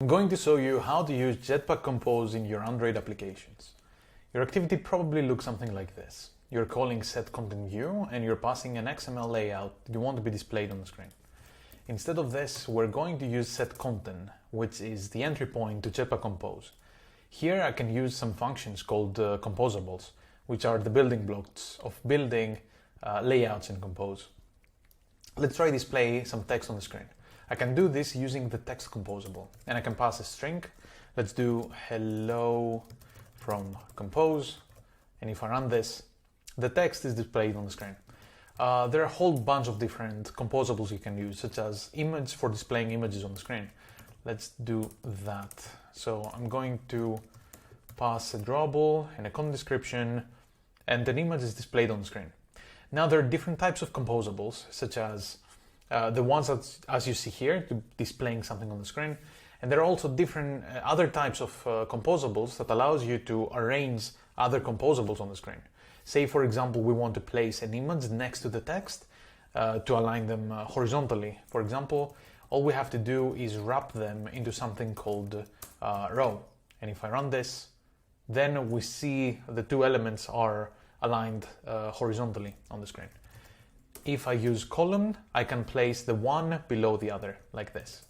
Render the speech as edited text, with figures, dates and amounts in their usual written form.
I'm going to show you how to use Jetpack Compose in your Android applications. Your activity probably looks something like this. You're calling setContentView and you're passing an XML layout you want to be displayed on the screen. Instead of this, we're going to use setContent, which is the entry point to Jetpack Compose. Here I can use some functions called composables, which are the building blocks of building layouts in Compose. Let's try display some text on the screen. I can do this using the text composable, and I can pass a string. Let's do hello from Compose, and if I run this, the text is displayed on the screen. There are a whole bunch of different composables you can use, such as image for displaying images on the screen. Let's do that. So I'm going to pass a drawable and a content description, and an image is displayed on the screen. Now there are different types of composables, such as the ones that, as you see here, displaying something on the screen. And there are also different other types of composables that allows you to arrange other composables on the screen. Say, for example, we want to place an image next to the text to align them horizontally. For example, all we have to do is wrap them into something called row. And if I run this, then we see the two elements are aligned horizontally on the screen. If I use column, I can place the one below the other, like this.